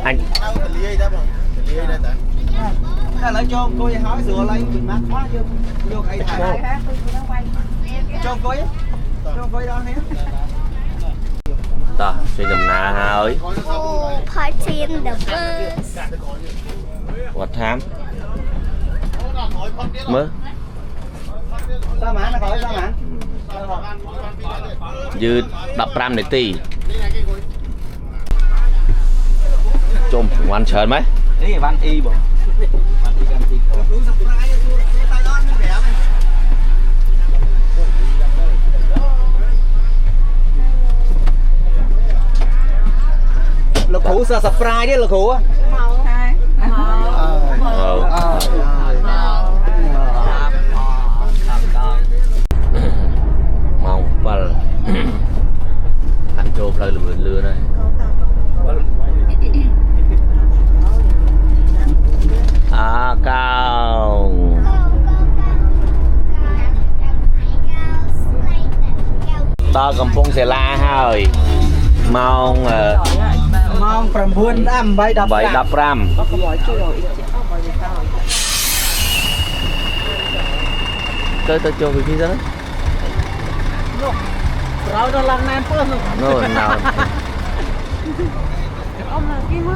anh lấy cho cô hỏi sửa lấy mình mát quá chứ vô cái thằng cho cô đó nè ta suy đầm na ơi Party in the bus. quạt thám mơ sao mà nó khỏi sao mà dư đập ram để tì chôm hoàn trời mấy đi văn y bộ lực hữu sao surprise đấy lực hữu á mong và ăn chôm lời lừa đây cao to cầm phun xe la hơi mong mong from buôn đam bay đập ram tới cho vị trí đó rồi nó làm nam phương rồi nào Ông là kim á.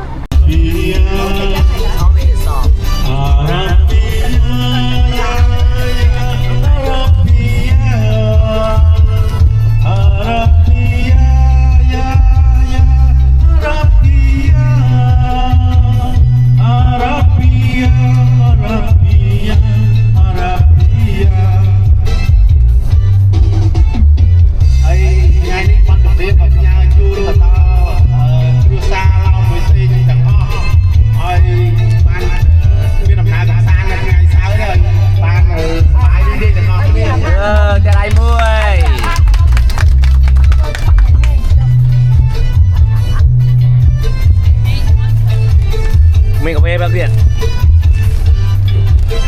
mình có phê bác Việt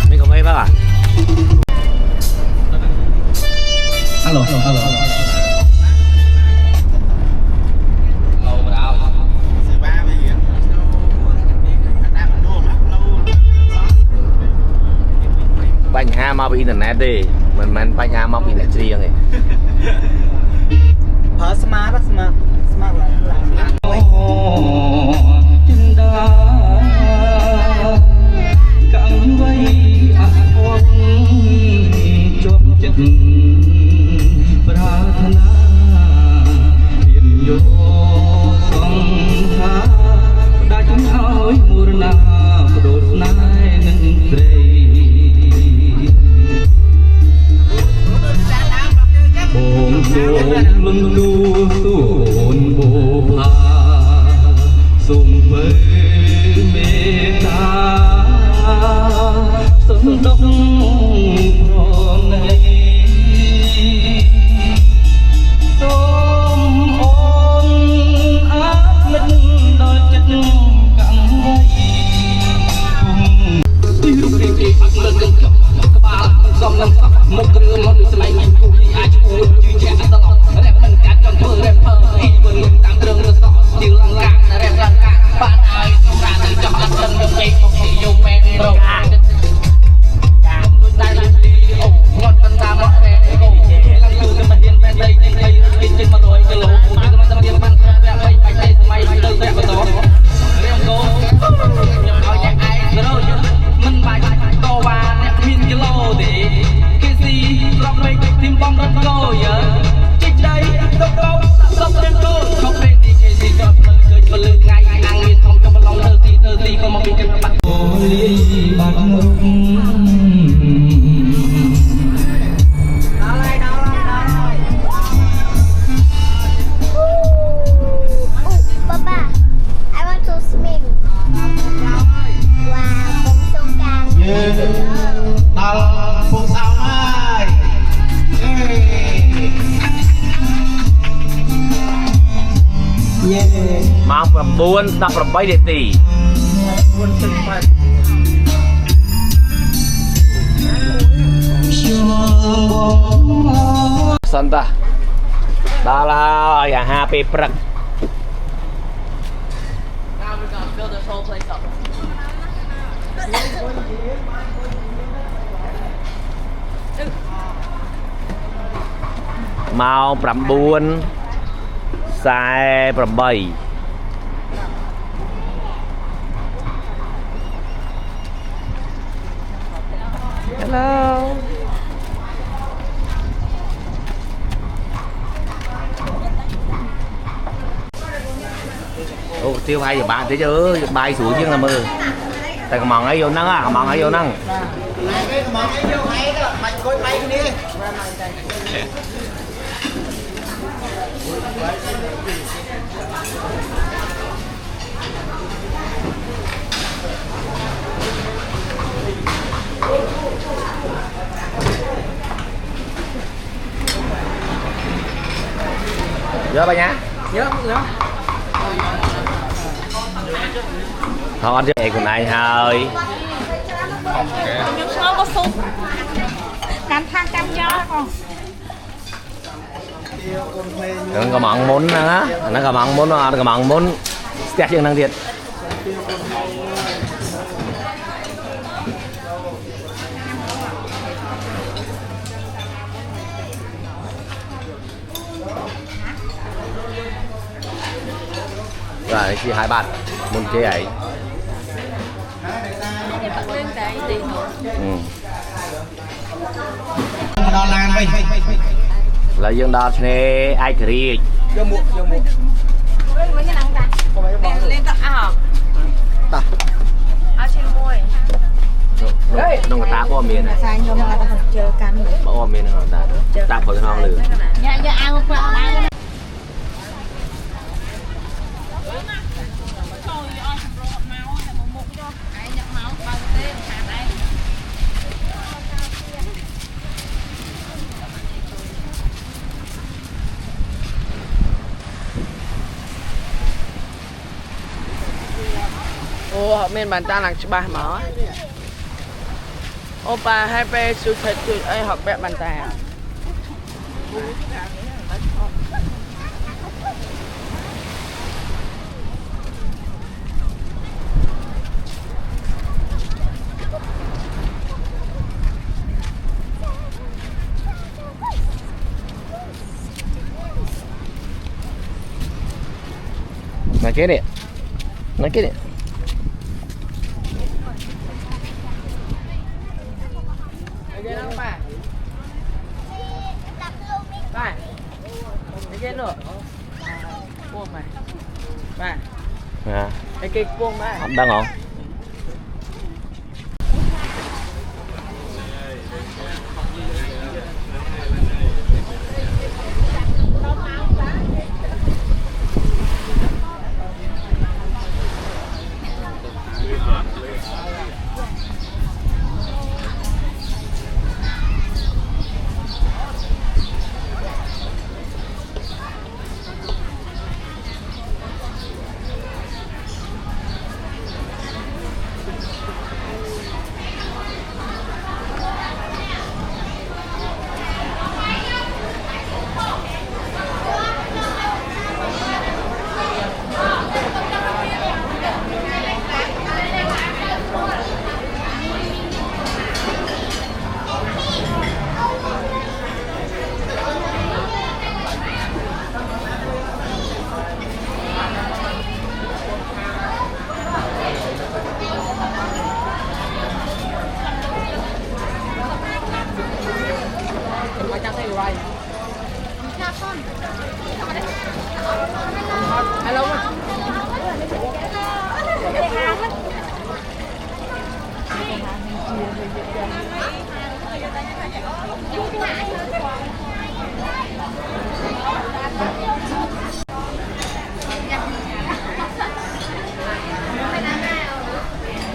mình có phê bác à alo bánh ha mau bị internet đi mình bánh ha mau bị internet riêng này smart cặn vây ác chốt chật Prathana hiền vô song tha đã chúng ơi mùa na đột nai nâng trây bồn bồn luân lu tuôn bồ pha sum với mê ta xuân đông hôm nay tôm ôm áp mình đôi chất cặn vây đi rung đi đi bắt lên cơn chọc các ba xong năm một cái món đi máy mình cùng đi ai chịu chịu trẻ tao đẹp mình cả trong thơ đẹp thơ đi với mình tăng đường được rõ chiều lăng càng đẹp lăng càng bạn ai trong ra từ trong ăn chân được chạy một khi dùng men rồi đây là đi ủng hộ tân ta mọi người cùng lăng từ cái mình điên bên đây trên đây trên mặt đồi cái lỗ của mình cái điên ban ra đây bánh đây mày từ đẹp vào đó riêng cô nhập ao nhạc ai rồi mình bài to ba nè min cái lô để cái gì rock mình tim bom đất cô giờ trên đây đâu đâu sắp đến cô không bên đi cái gì gặp lời cười lưng ngay ăn miên không trong lòng thơ ti có một bên trên mặt ôi bạn Papa, I want to swim. Wow, bóng sông càng. tao phun sao mai mau cầm buôn đập làm bay để tì Santa đó là ya happy prak Mau 9 48 Hello. Ô, tiêu 2 giờ bạn thế chứ bay xuống chứ là mơ. Tại cái món ấy vô năng à, món ấy vô năng. Cái món ấy vô hay đó, mày coi bay đi. Nhớ bà nhá. Nhớ. Thôi chứ của này hơi. Nhưng sao có sung cắn thang cam cho con Nó có món muốn á, nó có món muốn, nó có món muốn steak chừng năng thiệt. Rồi chị 2 bạn muốn chế ấy. lên cái gì nữa Ừ. Đo lan bay. Là dương đo này ai kiri. Vô một. mấy cái nắng ta lên tập Ta. áo trên môi Nông người ta có miền này. ใช่เรามาเจอกัน Bỏ miền này ta. Ta khỏi cái hòn lửa. อย่าเอาเปล่าได้ Ô, họ miền bàn ta là ba mở. Opa hai pe su thịt su ấy học bẹ bàn ta. Nói chết đi. Nói chết đi. Cái đó ba. Ba. Cái nữa. Buông mày. Ba. À, Cái buông ba. đang ngon.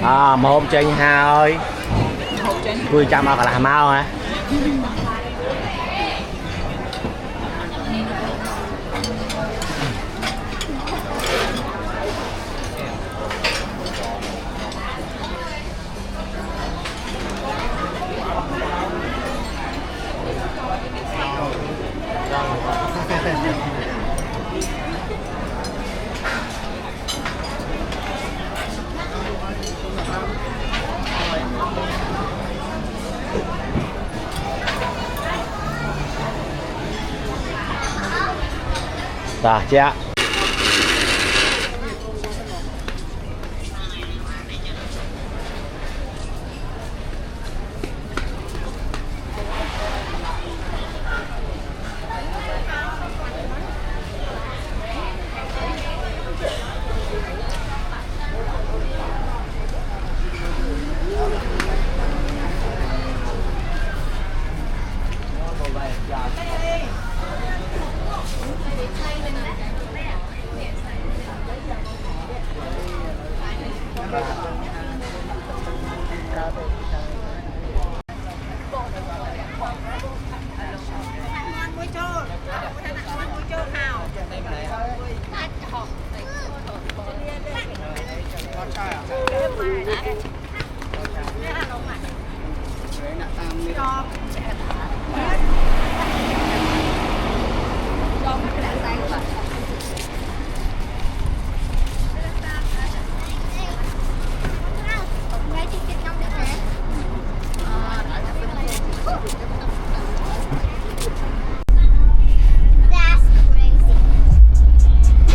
À, mà hôm trên ha ơi. Vui chăm mà là mau hả? Tah cha.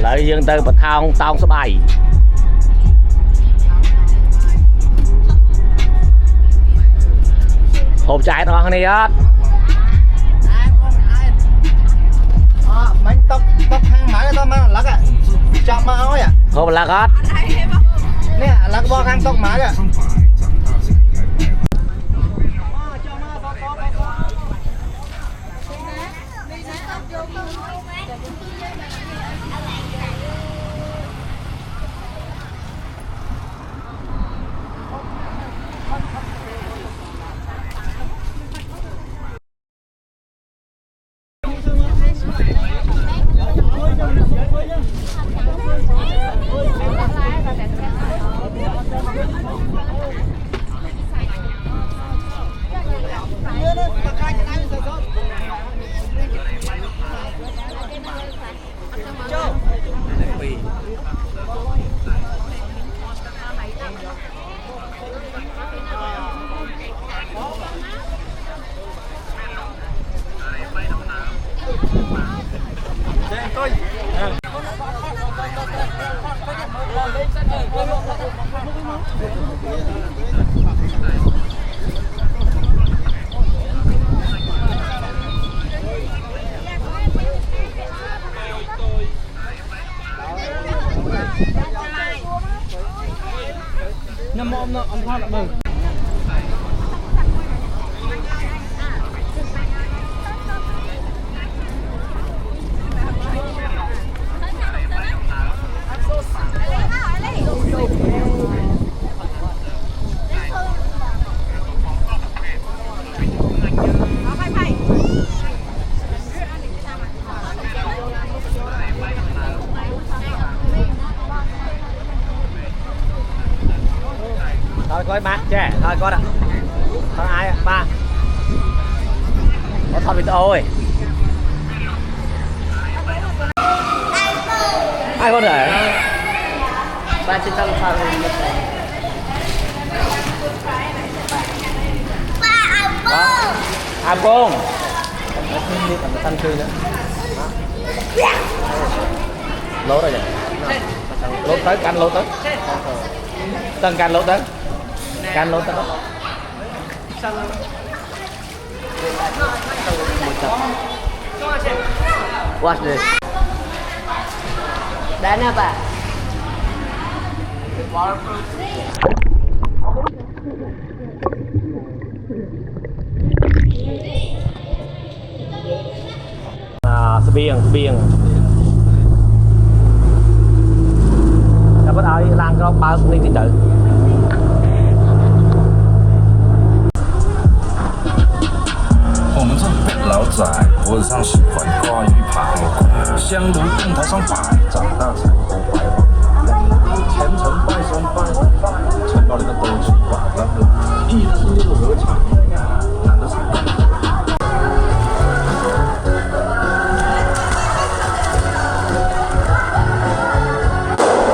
Lại dương từ bật thao tao số 7 hộp trái đó này á Bánh tóc hang má cái tao mà lắc à chạm mà ơi à hộp là gót nè lắc bo hang tóc má kìa Nhâm mồm nó ông thao lại mừng. thôi coi bác trẻ thôi con ạ thôi ai ạ ba có thật video ơi ai con rể 300 sao rồi à bông đi cầm thanh tươi nữa lố rồi nhỉ lố tới canh lố tới tân canh lố tới canh lố tới watch this Đá nè bà Biên bắt đầu làm cái bao đi thì tự 我们这北老仔脖子上喜欢挂鱼爬香炉灯台上摆，长大才够白发。虔诚拜神拜神拜，城堡里的斗鸡把咱们一支又何尝？难得才。 Hãy subscribe cho kênh Ghiền Mì Gõ để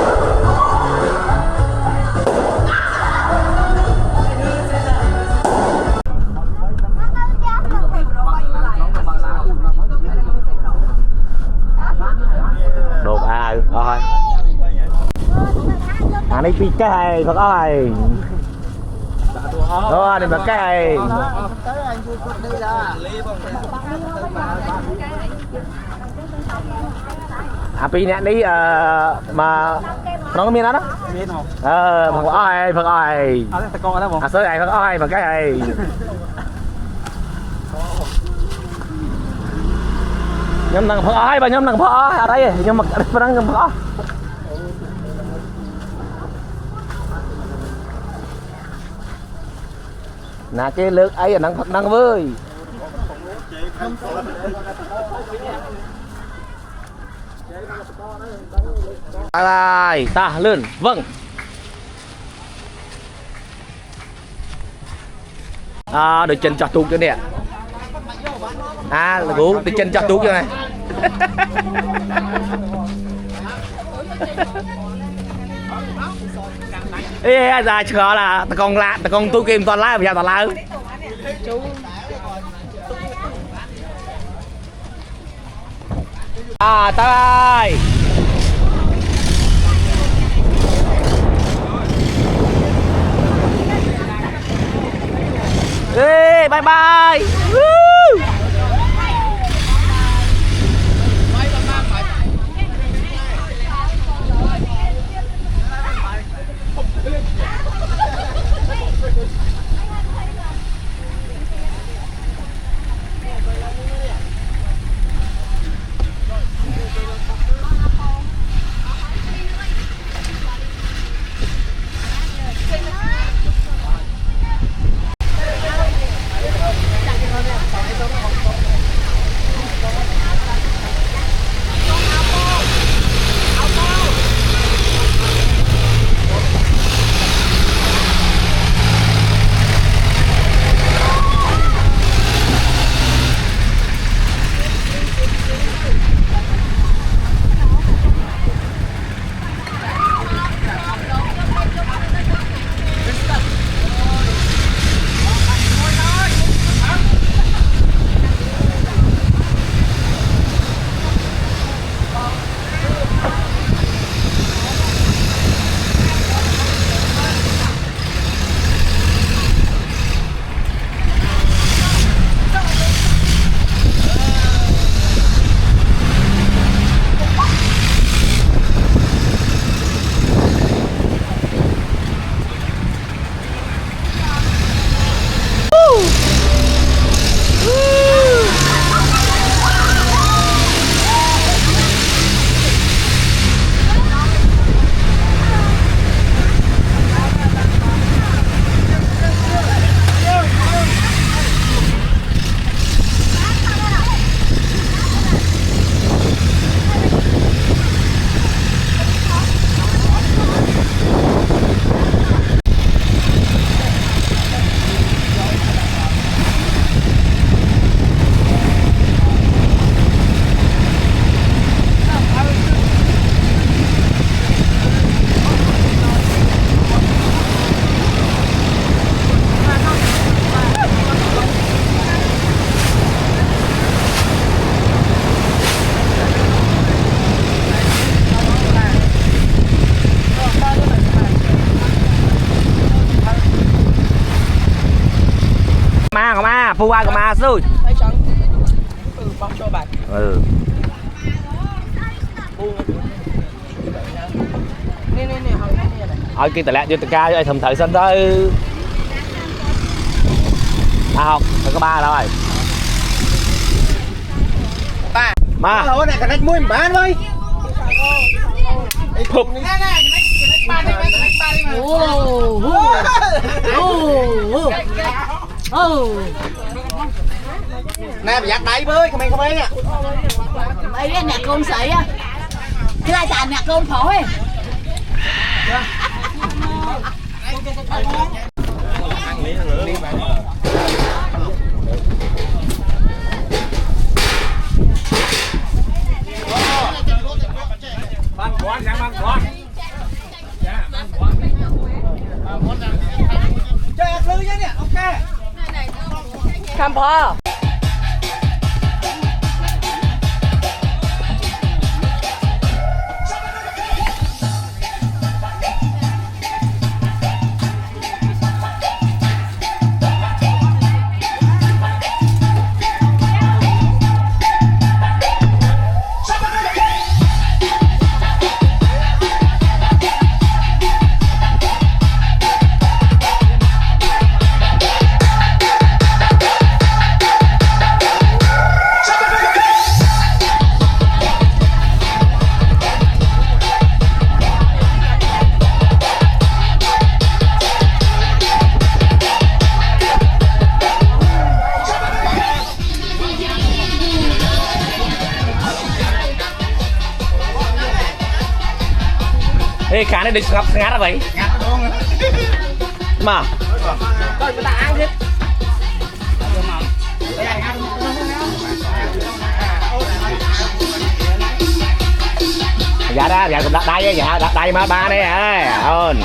không bỏ lỡ này bị cái phật ơi đó này mà cái à pi nè đi mà nó có miên đó phật ơi à sới này phật ơi mà cái này nhóm năng phật ơi bà nhóm năng phật ở đây nhưng mà phật năng phật nè cái nước ấy là năng phật năng với rồi ta lên vâng à được chân chặt tuột cho nè à là cũ được chân chặt tuột cho này ê ra chờ là ta còn tôi kim toàn lái bây giờ toàn lái à ta ơi ê bye bye woo. ma của ma phu qua của ma rồi bóc cho bạn nè ở kia tại lẽ vô từ ca ai thầm thợ xanh tới à không phải có ba rồi ba ma lỗ này cái muối bán thôi phục nè giặt đầy bơi không em nè đây nè con sấy á cái lai tàn nè con phổi chơi ăn lư chứ nè ok cam phơ Ê cá này đừng ngắt ra vậy. Mà. Coi người ta ăn hết. Dạ đó, dạ cũng đặt đây dạ, đặt đây má ba đây ơn.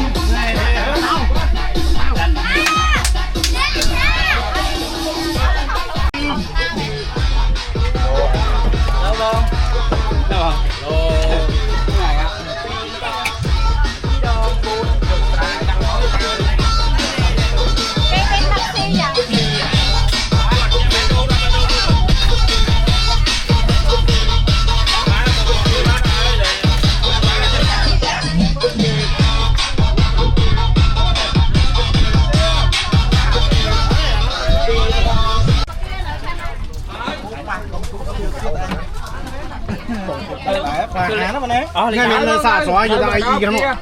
Ngay mình xả xóaอยู่ได้อีกครับ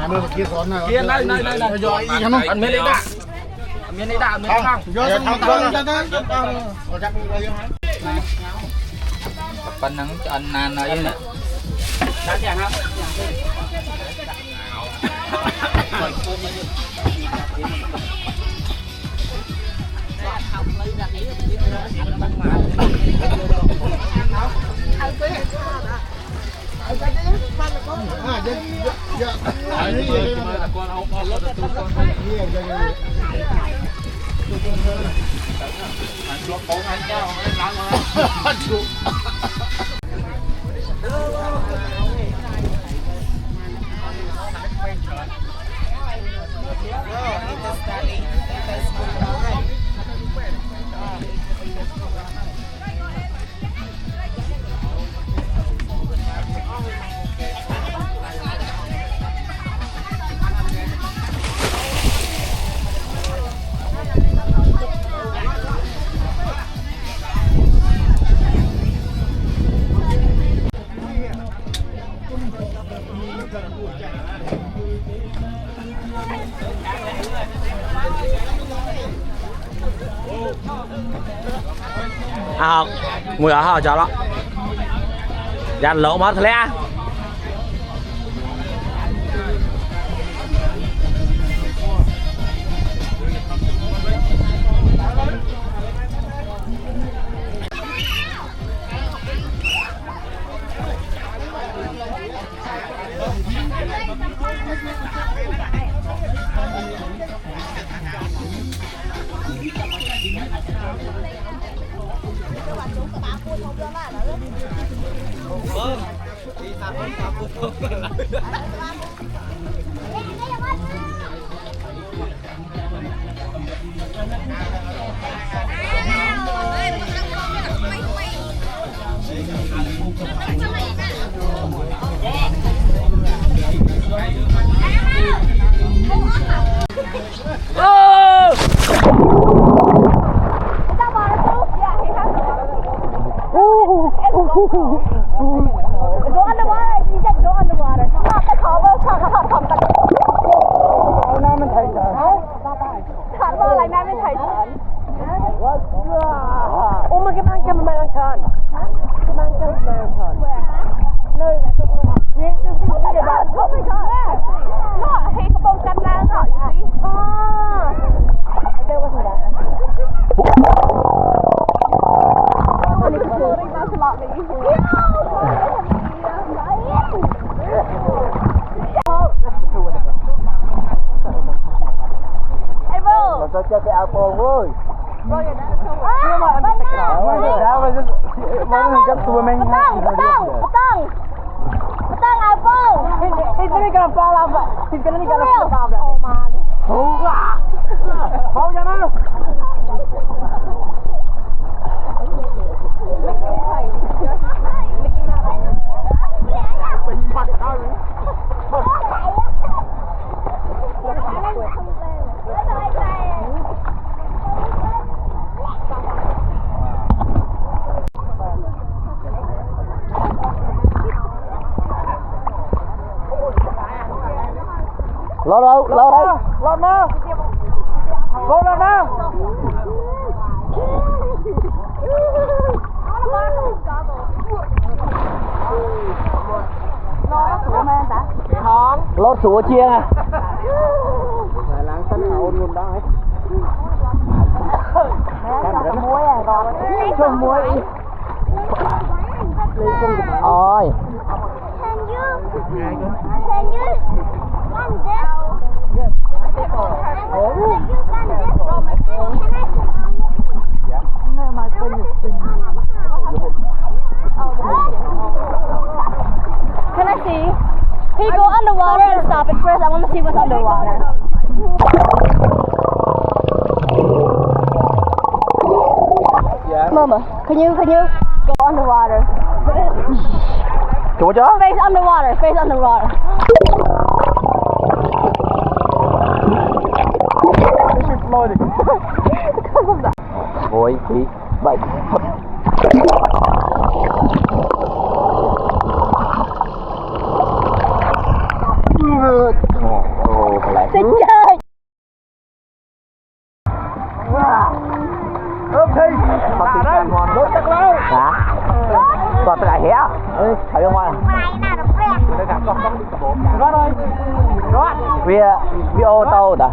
เมื่อกี้สอนนะย่อยอีกครับอันเมลิดาเมลิดาเมลิดาย่อยทำก้อนจะได้จับอะไรยังไง ปันนังอันนานอะไรเนี่ยได้ยังครับhọc mùi ở họ cho nó dàn lỗ mất lẽ Go underwater. You said go underwater. Top the cover. Top the.น้ำมันไทยจ้ะ Top ball like that. It's hard. โอ้มันกำลังจะมาลังชันกำลังจะมาลังชัน Where? No, that's what we're Oh my god. Look, he can both stand there. You see? There wasn't that. That's a lot of easier. Hey, Bo. cho chơi cái iPhone thôi Bro, your dad is so weird. that was just swimming Batang iPhone. He's gonna gonna fall off. He's gonna For gonna real? fall off. Oh man. không cho nó lâu đâu lâu đâu lọt mà vô lọt mà No, that's a man, that. lót xuống chia à láng sân áo luôn đó ấy muối à rồi cho muối ôi Can I see? Can you go underwater and stop it first? I want to see what's underwater. Mama, can you go underwater? Chú chứ? Face underwater, face underwater. Ôi, chị bảy Xin chơi. hả? Toàn lại hé. Ê, thấy không anh? Vi ô tô ta.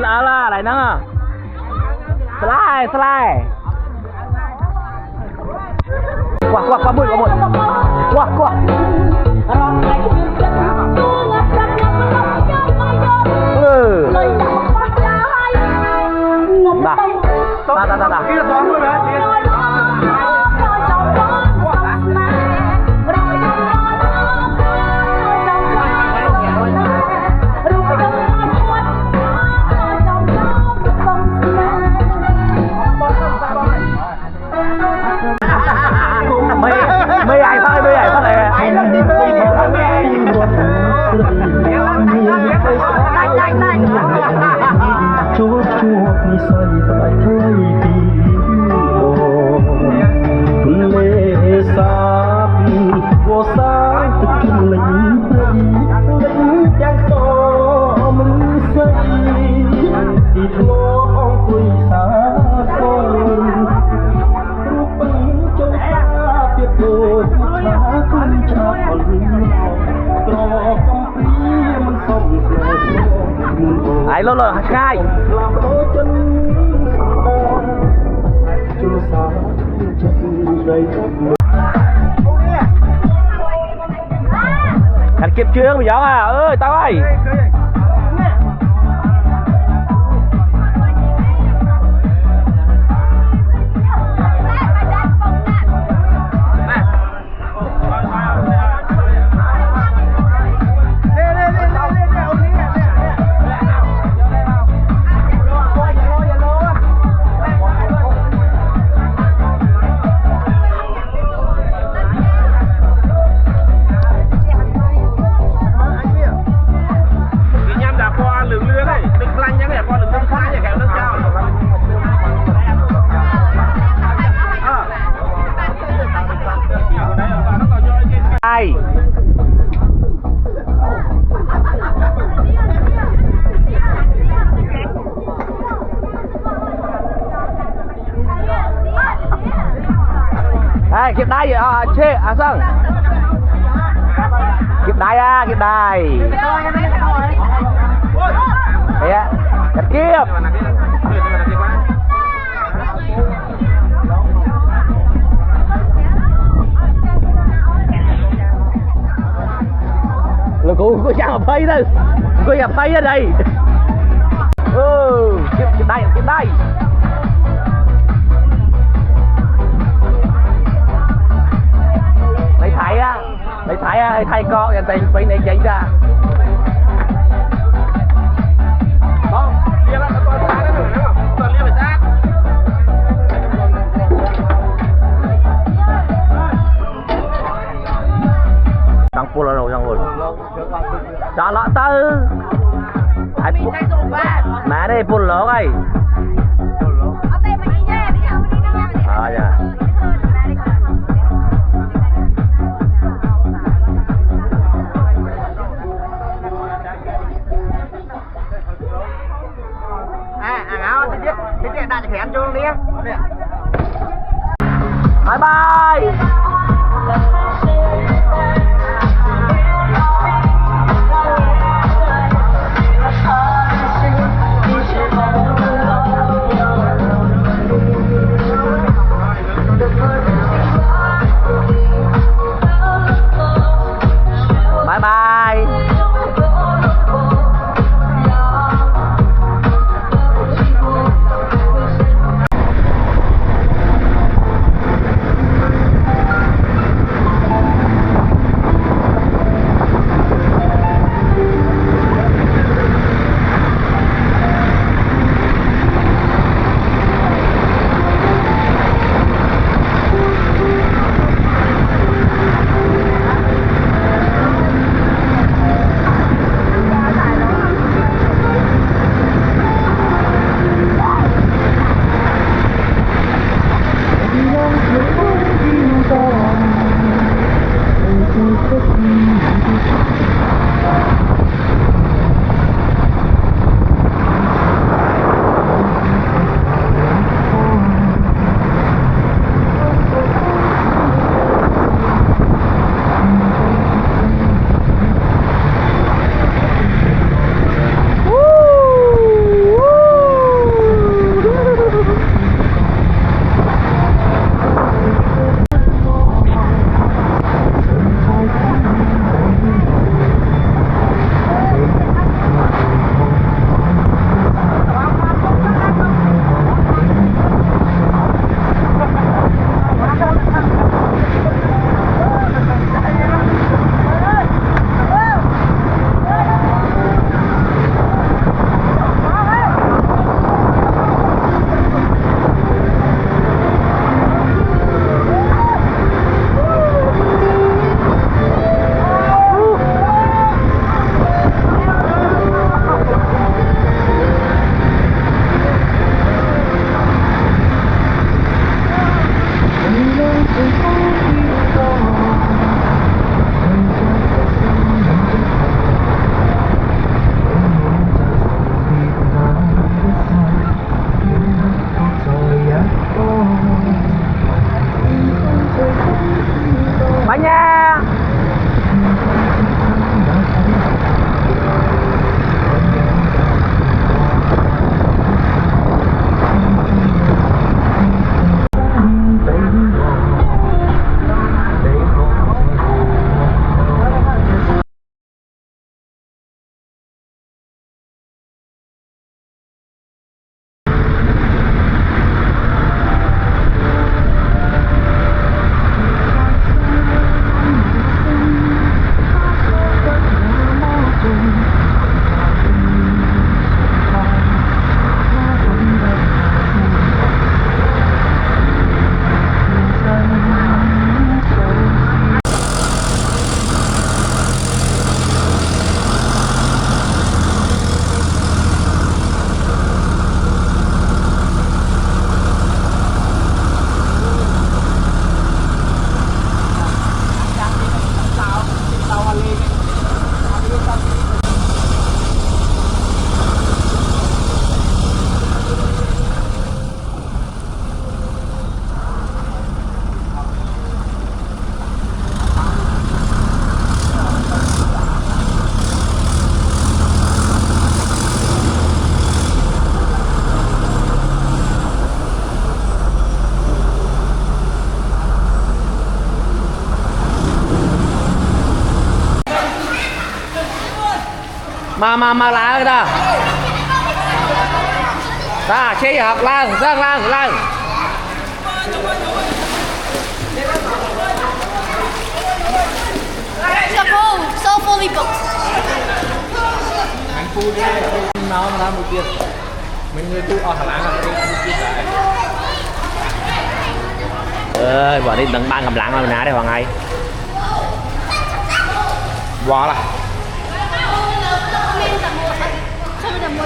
Ala lại nó slide qua mũi qua ta kia gió luôn đấy mấy ai phát này chuột mi say tại thôi đi tuần lễ sáp vô sáng tự kinh lính chẳng to mình say đi thua ông quỳ xa xôi rút băng châu xa biết đôi khá không cha còn trò công phí mình sống ai lô khai thành kịp chưa bây giờ à ơi tao ơi kịp đai à chê à sao kịp đai đấy á kịp là cô chẳng phây đâu cô chẳng phây ở đây kịp đai thay con dành tiền phải này chạy ra. Không, kia là con Má đây phun lỗ ơi. Dạ. Bye bye. Bye bye. Bye nha. Mà lá ra. Ra chế học lang, lang. So fully booked. Anh phu đi, nó mà ra một tiền. Mình người tu ở Hà Lan là đi lại. Ơi, bỏ đi tầng 3 cầm lặng rồi nè đây Hoàng Ơi. Quá là. Không được mua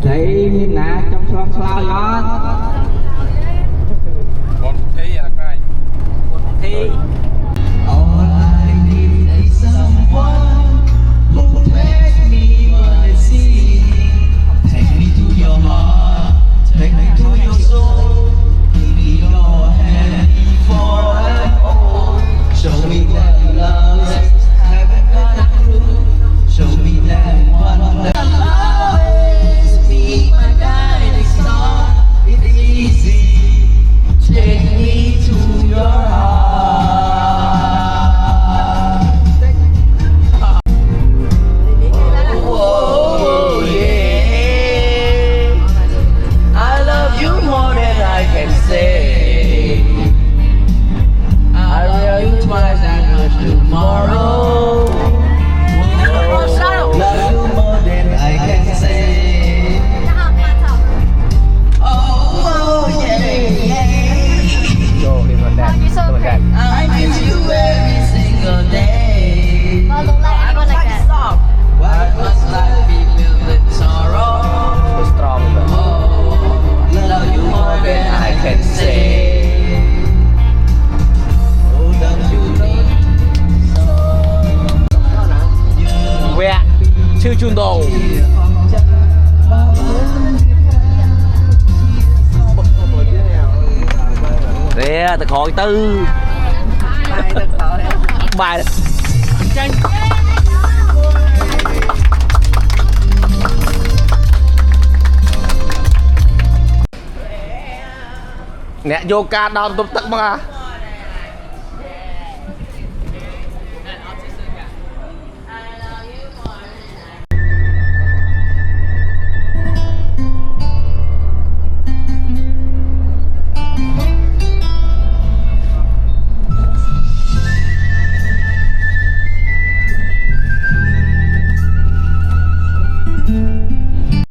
thấy miếng ná trong xoong xoao gió con thi à cái con thi all I need is someone who makes me wanna see take me to your heart take me to your soul give me your hand before I'm old show me that love haven't got a clue show me that one that Chư chun đồ nè từ khỏi tư bài nè vô ca đau tụt tắc mà